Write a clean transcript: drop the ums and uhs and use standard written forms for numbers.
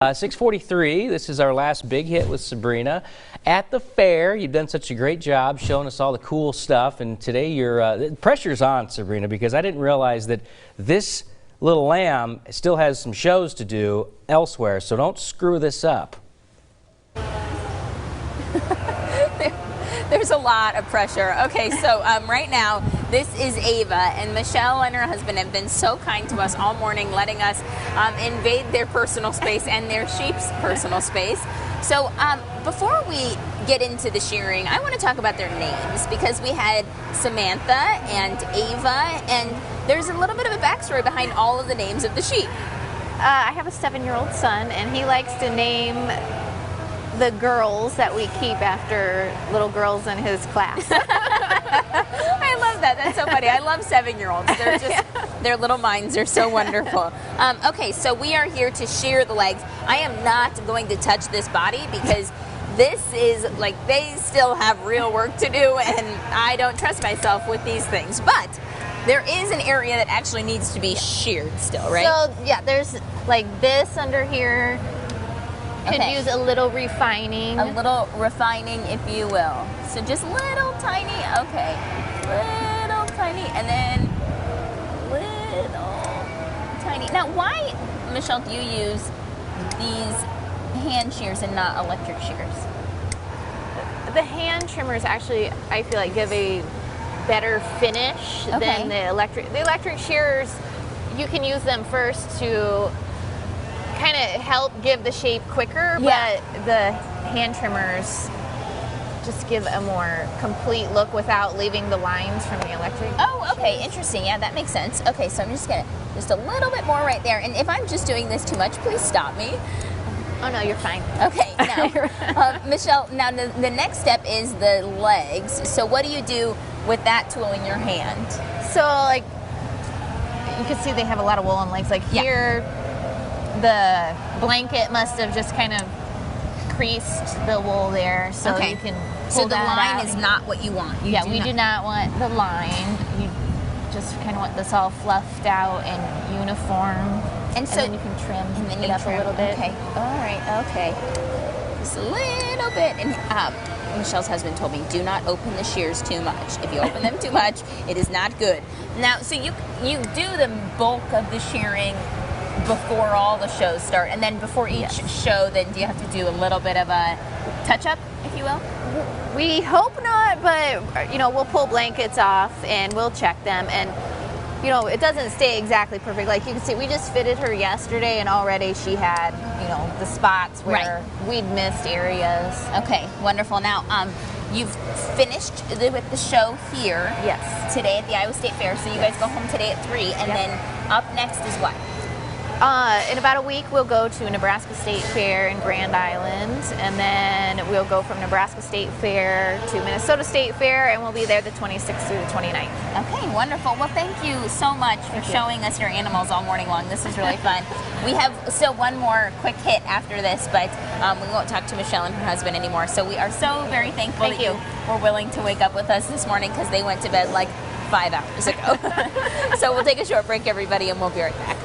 6:43, this is our last big hit with Sabrina. At the fair, you've done such a great job showing us all the cool stuff, and today the pressure's on, Sabrina, because I didn't realize that this little lamb still has some shows to do elsewhere, so don't screw this up. There's a lot of pressure. Okay, so right now, this is Ava, and Michelle and her husband have been so kind to us all morning, letting us invade their personal space and their sheep's personal space. So before we get into the shearing, I want to talk about their names, because we had Samantha and Ava, and there's a little bit of a backstory behind all of the names of the sheep. I have a 7-year-old son, and he likes to name the girls that we keep after little girls in his class. I love that. That's so funny. I love 7-year-olds. They're just, their little minds are so wonderful. Okay, so we are here to shear the legs. I am not going to touch this body because this is like, they still have real work to do, and I don't trust myself with these things. But there is an area that actually needs to be sheared still, right? So yeah, there's like this under here. Could use a little refining. A little refining, if you will. So just little tiny, okay. Little tiny, and then little tiny. Now, why, Michelle, do you use these hand shears and not electric shears? The hand trimmers actually, I feel like, give a better finish than the electric. The electric shears, you can use them first to kind of help give the shape quicker, but the hand trimmers just give a more complete look without leaving the lines from the electric. Oh, okay, shears. Interesting. Yeah, that makes sense. Okay, so I'm just gonna, just a little bit more right there. And if I'm just doing this too much, please stop me. Oh no, you're fine. Okay, now, Michelle, now the next step is the legs. So what do you do with that tool in your hand? So like, you can see they have a lot of wool on legs. Like here, the blanket must have just kind of creased the wool there, so you can pull so the that line out. Is not what you want. We do not want the line. You just kind of want this all fluffed out and uniform, and so then you can trim it up a little bit. Okay, all right, okay, just a little bit. And Michelle's husband told me, do not open the shears too much. If you open them too much, it is not good. Now, so you do the bulk of the shearing before all the shows start, and then before each show, then do you have to do a little bit of a touch-up, if you will? We hope not, but we'll pull blankets off and we'll check them, and it doesn't stay exactly perfect. Like you can see, we just fitted her yesterday, and already she had the spots where we'd missed areas. Okay, wonderful. Now you've finished with the show here today at the Iowa State Fair, so you guys go home today at 3, and then up next is what? In about a week, we'll go to Nebraska State Fair in Grand Island, and then we'll go from Nebraska State Fair to Minnesota State Fair, and we'll be there the 26th through the 29th. Okay, wonderful. Well, thank you so much for showing us your animals all morning long. This is really fun. We have still one more quick hit after this, but we won't talk to Michelle and her husband anymore. So we are so very thankful that you were willing to wake up with us this morning, because they went to bed like 5 hours ago. So we'll take a short break, everybody, and we'll be right back.